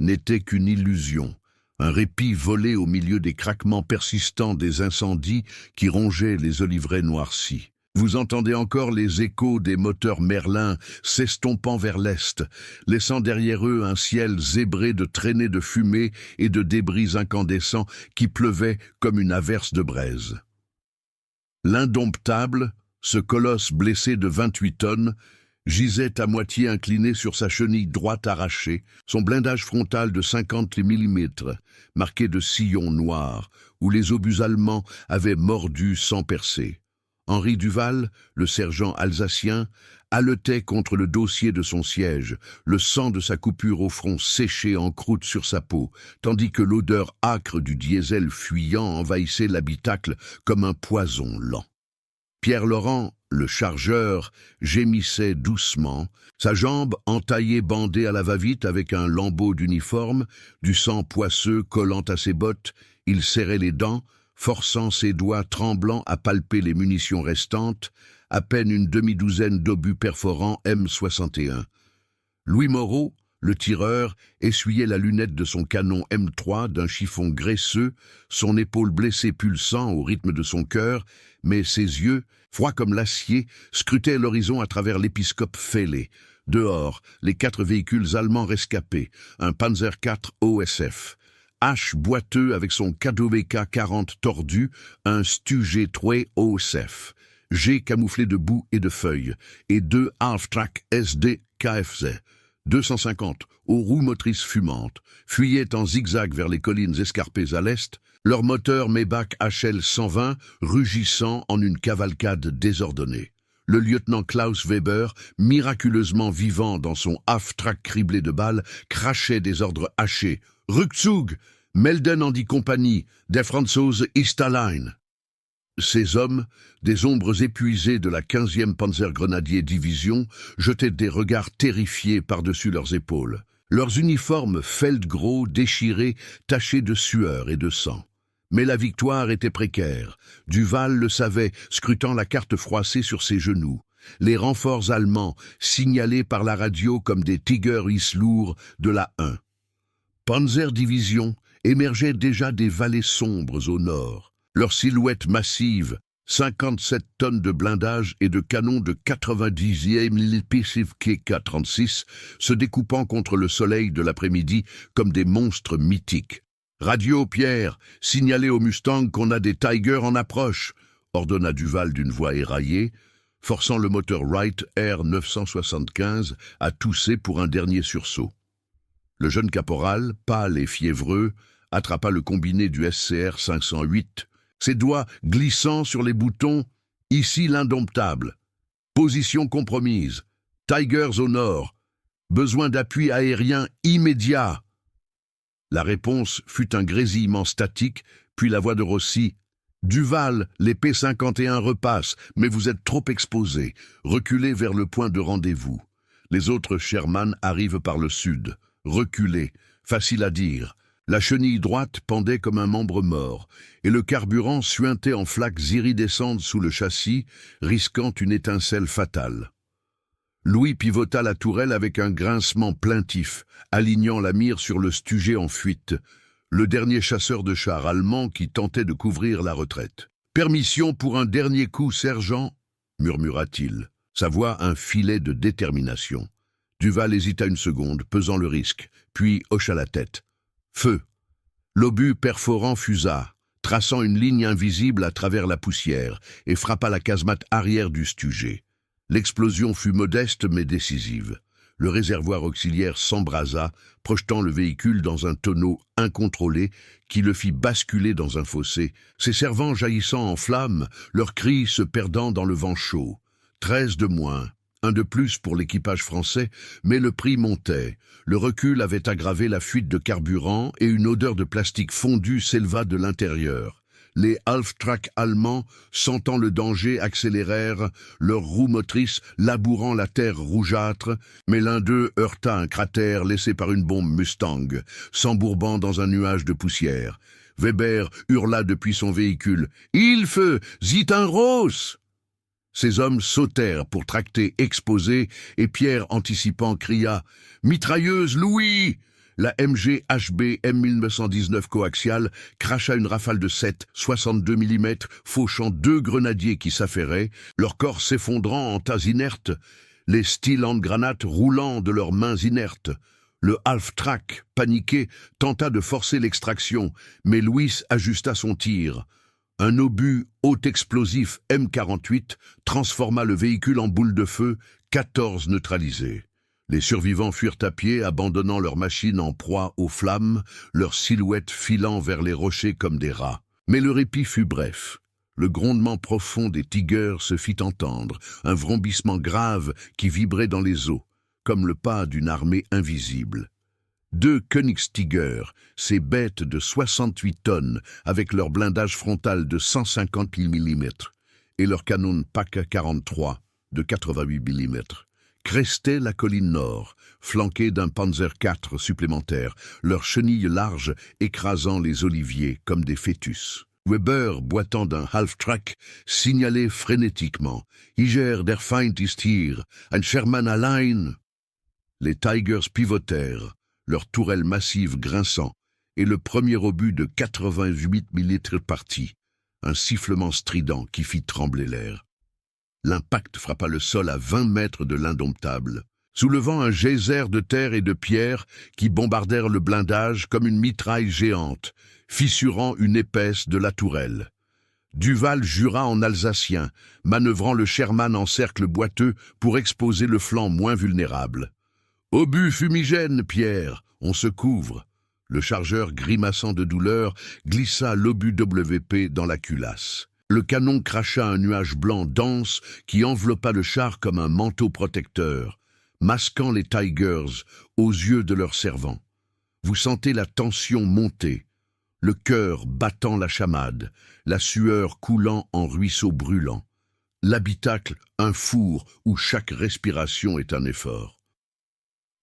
n'était qu'une illusion. Un répit volé au milieu des craquements persistants des incendies qui rongeaient les oliveraies noircies. Vous entendez encore les échos des moteurs Merlin s'estompant vers l'est, laissant derrière eux un ciel zébré de traînées de fumée et de débris incandescents qui pleuvaient comme une averse de braise. L'indomptable, ce colosse blessé de 28 tonnes, gisait à moitié incliné sur sa chenille droite arrachée, son blindage frontal de 50 mm, marqué de sillons noirs, où les obus allemands avaient mordu sans percer. Henri Duval, le sergent alsacien, haletait contre le dossier de son siège, le sang de sa coupure au front séché en croûte sur sa peau, tandis que l'odeur âcre du diesel fuyant envahissait l'habitacle comme un poison lent. Pierre Laurent, le chargeur, gémissait doucement, sa jambe entaillée bandée à la va-vite avec un lambeau d'uniforme, du sang poisseux collant à ses bottes, il serrait les dents, forçant ses doigts tremblants à palper les munitions restantes, à peine une demi-douzaine d'obus perforants M61. Louis Moreau, le tireur, essuyait la lunette de son canon M3 d'un chiffon graisseux, son épaule blessée pulsant au rythme de son cœur, mais ses yeux, froids comme l'acier, scrutaient l'horizon à travers l'épiscope fêlé. Dehors, les 4 véhicules allemands rescapés, un Panzer IV OSF, H boiteux avec son KWK 40 tordu, un Stu G3 OSF, G camouflé de boue et de feuilles, et 2 half-track SD KFZ. 250, aux roues motrices fumantes, fuyaient en zigzag vers les collines escarpées à l'est, leur moteur Maybach HL 120 rugissant en une cavalcade désordonnée. Le lieutenant Klaus Weber, miraculeusement vivant dans son half-track criblé de balles, crachait des ordres hachés. « Rückzug, melden an die Kompanie, der Franzose ist allein !» Ces hommes, des ombres épuisées de la 15e Panzergrenadier Division, jetaient des regards terrifiés par-dessus leurs épaules. Leurs uniformes feldgros déchirés, tachés de sueur et de sang. Mais la victoire était précaire. Duval le savait, scrutant la carte froissée sur ses genoux. Les renforts allemands, signalés par la radio comme des Tiger lourds de la 1. Panzer-Division émergeait déjà des vallées sombres au nord. Leur silhouette massive, 57 tonnes de blindage et de canons de 90e PCK-36, se découpant contre le soleil de l'après-midi comme des monstres mythiques. « Radio, Pierre, signalez au Mustang qu'on a des Tigers en approche !» ordonna Duval d'une voix éraillée, forçant le moteur Wright R975 à tousser pour un dernier sursaut. Le jeune caporal, pâle et fiévreux, attrapa le combiné du SCR 508, ses doigts glissant sur les boutons, ici l'indomptable. Position compromise. Tigers au nord. Besoin d'appui aérien immédiat. La réponse fut un grésillement statique, puis la voix de Rossi. Duval, les P-51 repassent, mais vous êtes trop exposés. Reculez vers le point de rendez-vous. Les autres Sherman arrivent par le sud. Reculez. Facile à dire. La chenille droite pendait comme un membre mort, et le carburant suintait en flaques iridescentes sous le châssis, risquant une étincelle fatale. Louis pivota la tourelle avec un grincement plaintif, alignant la mire sur le Stugé en fuite, le dernier chasseur de chars allemand qui tentait de couvrir la retraite. « Permission pour un dernier coup, sergent » murmura-t-il, sa voix un filet de détermination. Duval hésita une seconde, pesant le risque, puis hocha la tête. « Feu !» L'obus perforant fusa, traçant une ligne invisible à travers la poussière, et frappa la casemate arrière du Stugé. L'explosion fut modeste mais décisive. Le réservoir auxiliaire s'embrasa, projetant le véhicule dans un tonneau incontrôlé qui le fit basculer dans un fossé, ses servants jaillissant en flammes, leurs cris se perdant dans le vent chaud. 13 de moins, un de plus pour l'équipage français, mais le prix montait. Le recul avait aggravé la fuite de carburant et une odeur de plastique fondu s'éleva de l'intérieur. Les half-track allemands, sentant le danger, accélérèrent, leurs roues motrices labourant la terre rougeâtre, mais l'un d'eux heurta un cratère laissé par une bombe Mustang, s'embourbant dans un nuage de poussière. Weber hurla depuis son véhicule « Hilfe, sieht un Ross !» Ces hommes sautèrent pour tracter exposé, et Pierre, anticipant, cria « Mitrailleuse, Louis !» La MG HB M1919 coaxiale cracha une rafale de 7,62 mm, fauchant 2 grenadiers qui s'affairaient, leurs corps s'effondrant en tas inertes, les styles en granate roulant de leurs mains inertes. Le half-track, paniqué, tenta de forcer l'extraction, mais Louis ajusta son tir. Un obus haut explosif M48 transforma le véhicule en boule de feu, 14 neutralisés. Les survivants fuirent à pied, abandonnant leurs machines en proie aux flammes, leurs silhouettes filant vers les rochers comme des rats. Mais le répit fut bref. Le grondement profond des Tigers se fit entendre, un vrombissement grave qui vibrait dans les eaux, comme le pas d'une armée invisible. 2 Königstiger, ces bêtes de 68 tonnes, avec leur blindage frontal de 150 mm et leur canon PAK-43 de 88 mm, crestaient la colline nord, flanqués d'un Panzer IV supplémentaire, leurs chenilles larges écrasant les oliviers comme des fœtus. Weber, boitant d'un half-track, signalait frénétiquement « Hier, der Feind ist hier, ein Sherman allein !» Les Tigers pivotèrent, leurs tourelles massives grinçant, et le premier obus de 88 mm partit, un sifflement strident qui fit trembler l'air. L'impact frappa le sol à 20 mètres de l'Indomptable, soulevant un geyser de terre et de pierres qui bombardèrent le blindage comme une mitraille géante, fissurant une épaisse de la tourelle. Duval jura en alsacien, manœuvrant le Sherman en cercle boiteux pour exposer le flanc moins vulnérable. « Obus fumigène, Pierre, on se couvre !» Le chargeur, grimaçant de douleur, glissa l'obus WP dans la culasse. Le canon cracha un nuage blanc dense qui enveloppa le char comme un manteau protecteur, masquant les Tigers aux yeux de leurs servants. Vous sentez la tension monter, le cœur battant la chamade, la sueur coulant en ruisseaux brûlants. L'habitacle, un four où chaque respiration est un effort.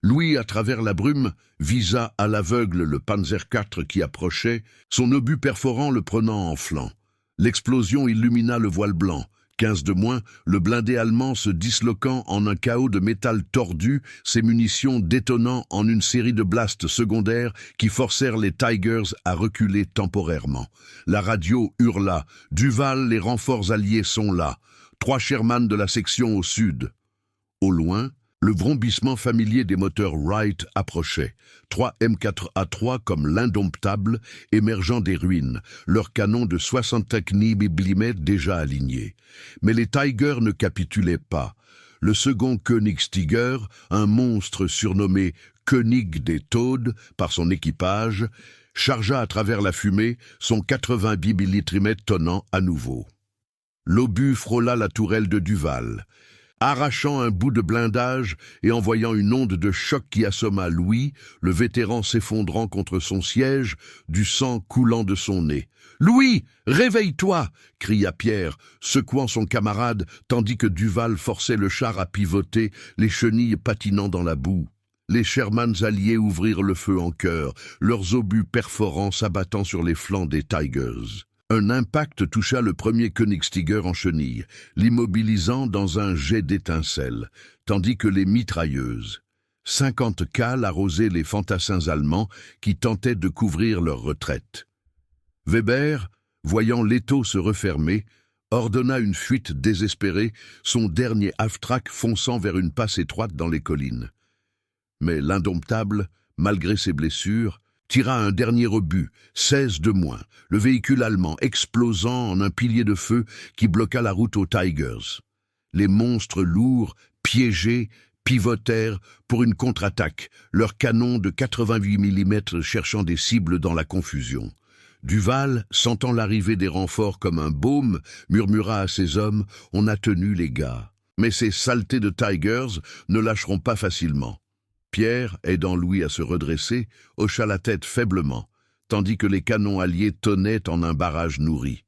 Louis, à travers la brume, visa à l'aveugle le Panzer IV qui approchait, son obus perforant le prenant en flanc. L'explosion illumina le voile blanc. 15 de moins, le blindé allemand se disloquant en un chaos de métal tordu, ses munitions détonnant en une série de blasts secondaires qui forcèrent les Tigers à reculer temporairement. La radio hurla « Duval, les renforts alliés sont là. 3 Sherman de la section au sud. » Au loin, le vrombissement familier des moteurs Wright approchait. 3 M4A3 comme l'Indomptable, émergeant des ruines, leurs canons de 65 mm déjà alignés. Mais les Tigers ne capitulaient pas. Le second Königstiger, un monstre surnommé König des Todes par son équipage, chargea à travers la fumée, son 88 mm tonnant à nouveau. L'obus frôla la tourelle de Duval. Arrachant un bout de blindage et envoyant une onde de choc qui assomma Louis, le vétéran s'effondrant contre son siège, du sang coulant de son nez. « Louis, réveille-toi » cria Pierre, secouant son camarade, tandis que Duval forçait le char à pivoter, les chenilles patinant dans la boue. Les Shermans alliés ouvrirent le feu en chœur, leurs obus perforants s'abattant sur les flancs des Tigers. Un impact toucha le premier Königstiger en chenille, l'immobilisant dans un jet d'étincelles, tandis que les mitrailleuses, 50 cales arrosaient les fantassins allemands qui tentaient de couvrir leur retraite. Weber, voyant l'étau se refermer, ordonna une fuite désespérée, son dernier half-track fonçant vers une passe étroite dans les collines. Mais l'Indomptable, malgré ses blessures, tira un dernier obus, 16 de moins, le véhicule allemand explosant en un pilier de feu qui bloqua la route aux Tigers. Les monstres lourds, piégés, pivotèrent pour une contre-attaque, leurs canons de 88 mm cherchant des cibles dans la confusion. Duval, sentant l'arrivée des renforts comme un baume, murmura à ses hommes « On a tenu les gars ». Mais ces saletés de Tigers ne lâcheront pas facilement. Pierre, aidant Louis à se redresser, hocha la tête faiblement, tandis que les canons alliés tonnaient en un barrage nourri.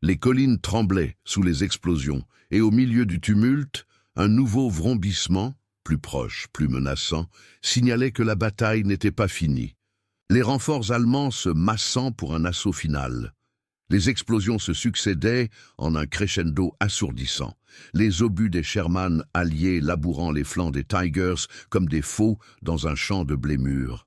Les collines tremblaient sous les explosions, et au milieu du tumulte, un nouveau vrombissement, plus proche, plus menaçant, signalait que la bataille n'était pas finie. Les renforts allemands se massant pour un assaut final. Les explosions se succédaient en un crescendo assourdissant, les obus des Sherman alliés labourant les flancs des Tigers comme des faux dans un champ de blé mûr.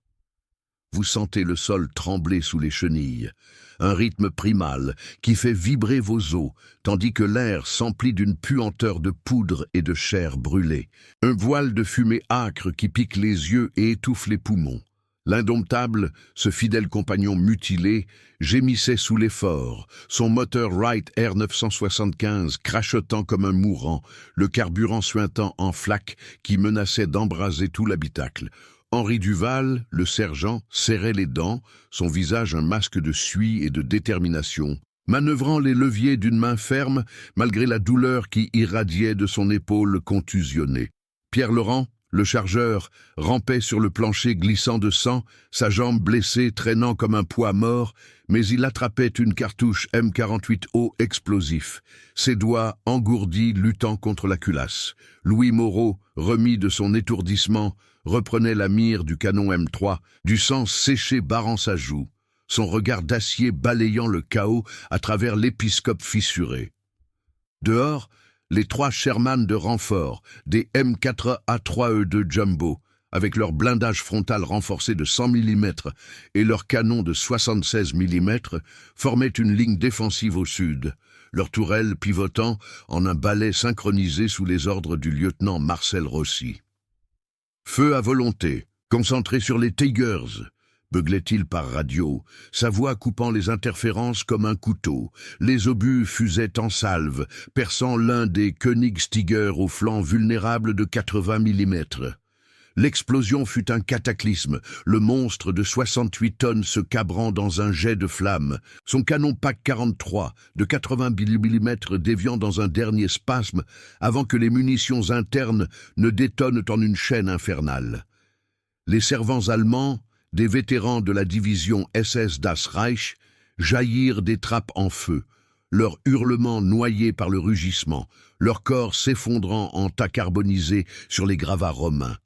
Vous sentez le sol trembler sous les chenilles, un rythme primal qui fait vibrer vos os, tandis que l'air s'emplit d'une puanteur de poudre et de chair brûlée, un voile de fumée âcre qui pique les yeux et étouffe les poumons. L'indomptable, ce fidèle compagnon mutilé, gémissait sous l'effort, son moteur Wright R975 crachotant comme un mourant, le carburant suintant en flaques qui menaçait d'embraser tout l'habitacle. Henri Duval, le sergent, serrait les dents, son visage un masque de suie et de détermination, manœuvrant les leviers d'une main ferme malgré la douleur qui irradiait de son épaule contusionnée. Pierre Laurent, le chargeur, rampait sur le plancher glissant de sang, sa jambe blessée traînant comme un poids mort, mais il attrapait une cartouche M48O explosif, ses doigts engourdis luttant contre la culasse. Louis Moreau, remis de son étourdissement, reprenait la mire du canon M3, du sang séché barrant sa joue, son regard d'acier balayant le chaos à travers l'épiscope fissuré. Dehors, les 3 Sherman de renfort, des M4A3E2 Jumbo, avec leur blindage frontal renforcé de 100 mm et leurs canons de 76 mm, formaient une ligne défensive au sud, leurs tourelles pivotant en un balai synchronisé sous les ordres du lieutenant Marcel Rossi. « Feu à volonté, concentré sur les Tigers !» beuglait-il par radio, sa voix coupant les interférences comme un couteau. Les obus fusaient en salve, perçant l'un des Königstiger au flanc vulnérable de 80 mm. L'explosion fut un cataclysme, le monstre de 68 tonnes se cabrant dans un jet de flammes, son canon PAC 43 de 80 mm déviant dans un dernier spasme avant que les munitions internes ne détonnent en une chaîne infernale. Les servants allemands, des vétérans de la division SS Das Reich, jaillirent des trappes en feu, leurs hurlements noyés par le rugissement, leurs corps s'effondrant en tas carbonisés sur les gravats romains.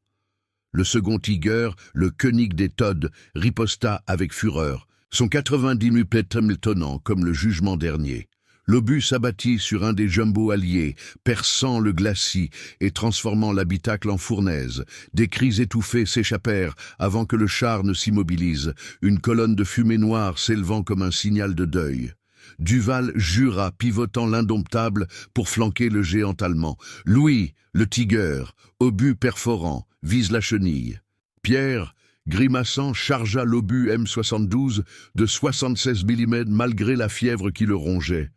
Le second Tiger, le König des Todd, riposta avec fureur, son 90 mm tonnant comme le jugement dernier. L'obus s'abattit sur un des jumbos alliés, perçant le glacis et transformant l'habitacle en fournaise. Des cris étouffés s'échappèrent avant que le char ne s'immobilise, une colonne de fumée noire s'élevant comme un signal de deuil. Duval jura, pivotant l'indomptable pour flanquer le géant allemand. Louis, le Tiger, obus perforant, vise la chenille. Pierre, grimaçant, chargea l'obus M72 de 76 mm malgré la fièvre qui le rongeait.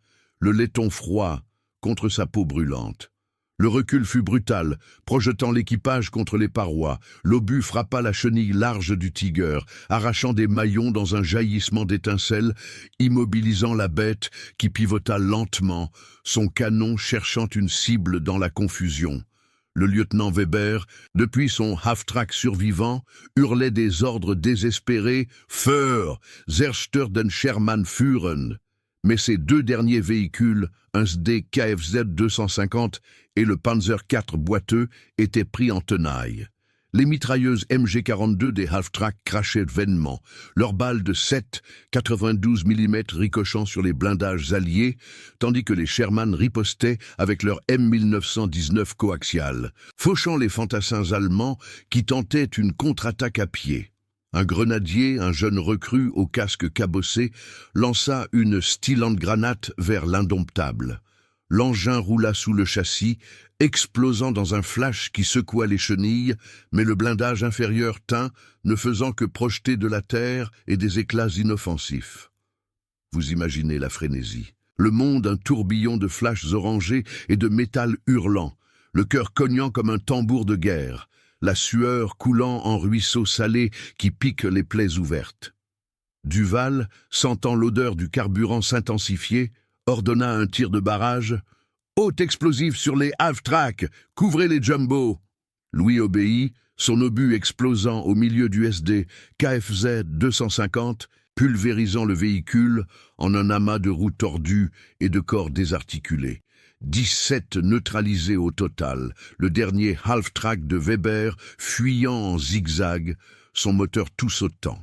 Le laiton froid contre sa peau brûlante. Le recul fut brutal, projetant l'équipage contre les parois. L'obus frappa la chenille large du Tiger, arrachant des maillons dans un jaillissement d'étincelles, immobilisant la bête qui pivota lentement, son canon cherchant une cible dans la confusion. Le lieutenant Weber, depuis son half-track survivant, hurlait des ordres désespérés « Feuer, zerstör den Sherman führen !» Mais ces 2 derniers véhicules, un SD KFZ 250 et le Panzer IV boiteux, étaient pris en tenaille. Les mitrailleuses MG42 des half-track crachaient vainement, leurs balles de 7,92 mm ricochant sur les blindages alliés, tandis que les Sherman ripostaient avec leurs M1919 coaxiales, fauchant les fantassins allemands qui tentaient une contre-attaque à pied. Un grenadier, un jeune recrue au casque cabossé, lança une Stylandgranate vers l'indomptable. L'engin roula sous le châssis, explosant dans un flash qui secoua les chenilles, mais le blindage inférieur tint, ne faisant que projeter de la terre et des éclats inoffensifs. Vous imaginez la frénésie. Le monde un tourbillon de flashs orangés et de métal hurlant, le cœur cognant comme un tambour de guerre, la sueur coulant en ruisseaux salés qui piquent les plaies ouvertes. Duval, sentant l'odeur du carburant s'intensifier, ordonna un tir de barrage. « Haute explosive sur les half-track, couvrez les jumbo !» Louis obéit, son obus explosant au milieu du SD KFZ 250, pulvérisant le véhicule en un amas de roues tordues et de corps désarticulés. 17 neutralisés au total, le dernier half-track de Weber fuyant en zigzag, son moteur tout sautant.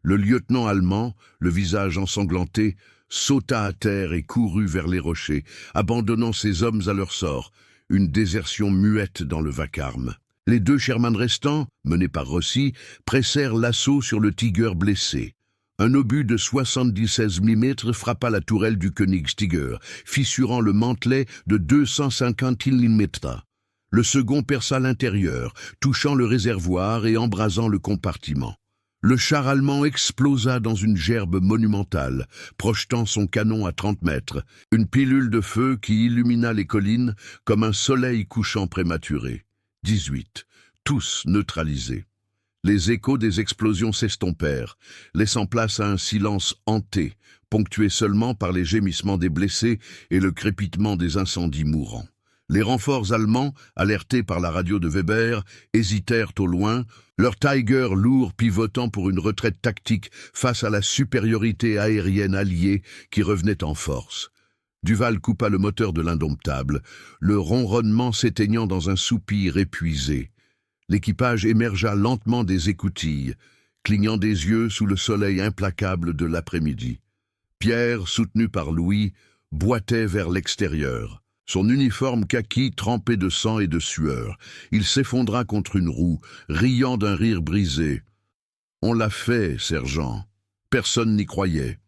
Le lieutenant allemand, le visage ensanglanté, sauta à terre et courut vers les rochers, abandonnant ses hommes à leur sort, une désertion muette dans le vacarme. Les 2 Sherman restants, menés par Rossi, pressèrent l'assaut sur le Tiger blessé. Un obus de 76 mm frappa la tourelle du Königstiger, fissurant le mantelet de 250 mm. Le second perça l'intérieur, touchant le réservoir et embrasant le compartiment. Le char allemand explosa dans une gerbe monumentale, projetant son canon à 30 mètres, une pilule de feu qui illumina les collines comme un soleil couchant prématuré. 18, tous neutralisés. Les échos des explosions s'estompèrent, laissant place à un silence hanté, ponctué seulement par les gémissements des blessés et le crépitement des incendies mourants. Les renforts allemands, alertés par la radio de Weber, hésitèrent au loin, leur Tiger lourd pivotant pour une retraite tactique face à la supériorité aérienne alliée qui revenait en force. Duval coupa le moteur de l'indomptable, le ronronnement s'éteignant dans un soupir épuisé. L'équipage émergea lentement des écoutilles, clignant des yeux sous le soleil implacable de l'après-midi. Pierre, soutenu par Louis, boitait vers l'extérieur. Son uniforme kaki trempé de sang et de sueur. Il s'effondra contre une roue, riant d'un rire brisé. « On l'a fait, sergent. » Personne n'y croyait.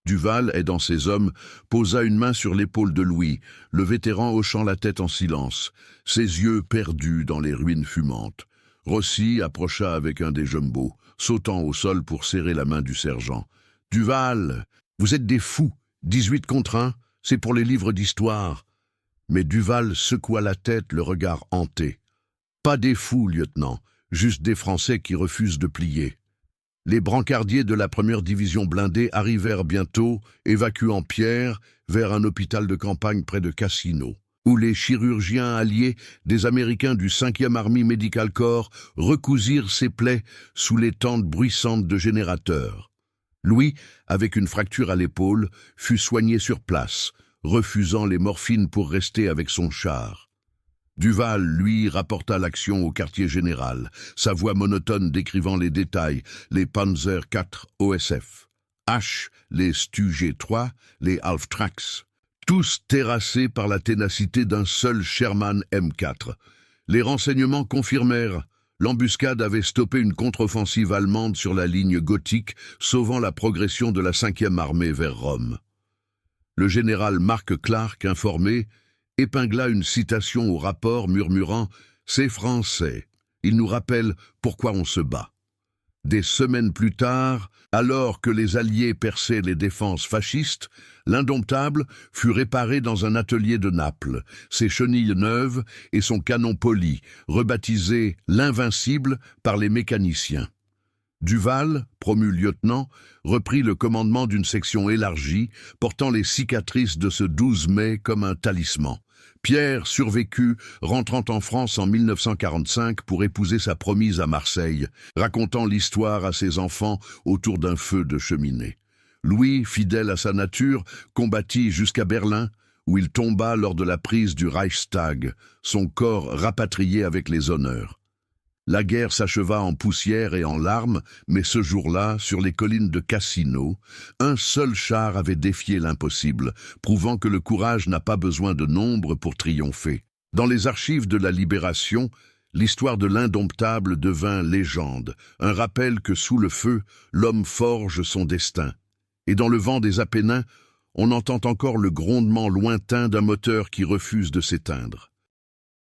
Duval, aidant ses hommes, posa une main sur l'épaule de Louis, le vétéran hochant la tête en silence, ses yeux perdus dans les ruines fumantes. Rossi approcha avec un des jumbos, sautant au sol pour serrer la main du sergent. « Duval, vous êtes des fous. 18 contre 1, c'est pour les livres d'histoire. » Mais Duval secoua la tête, le regard hanté. « Pas des fous, lieutenant, juste des Français qui refusent de plier. » Les brancardiers de la première division blindée arrivèrent bientôt, évacuant Pierre vers un hôpital de campagne près de Cassino, où les chirurgiens alliés des Américains du 5e Army Medical Corps recousirent ses plaies sous les tentes bruissantes de générateurs. Louis, avec une fracture à l'épaule, fut soigné sur place, refusant les morphines pour rester avec son char. Duval, lui, rapporta l'action au quartier général, sa voix monotone décrivant les détails, les Panzer IV OSF, H, les Stu G3, les Half-Tracks, tous terrassés par la ténacité d'un seul Sherman M4. Les renseignements confirmèrent. L'embuscade avait stoppé une contre-offensive allemande sur la ligne gothique, sauvant la progression de la 5e armée vers Rome. Le général Mark Clark, informé, épingla une citation au rapport murmurant « C'est français, il nous rappelle pourquoi on se bat ». Des semaines plus tard, alors que les Alliés perçaient les défenses fascistes, l'Indomptable fut réparé dans un atelier de Naples, ses chenilles neuves et son canon poli, rebaptisé « l'Invincible » par les mécaniciens. Duval, promu lieutenant, reprit le commandement d'une section élargie, portant les cicatrices de ce 12 mai comme un talisman. Pierre survécut, rentrant en France en 1945 pour épouser sa promise à Marseille, racontant l'histoire à ses enfants autour d'un feu de cheminée. Louis, fidèle à sa nature, combattit jusqu'à Berlin, où il tomba lors de la prise du Reichstag, son corps rapatrié avec les honneurs. La guerre s'acheva en poussière et en larmes, mais ce jour-là, sur les collines de Cassino, un seul char avait défié l'impossible, prouvant que le courage n'a pas besoin de nombre pour triompher. Dans les archives de la Libération, l'histoire de l'Indomptable devint légende, un rappel que sous le feu, l'homme forge son destin. Et dans le vent des Apennins, On entend encore le grondement lointain d'un moteur qui refuse de s'éteindre.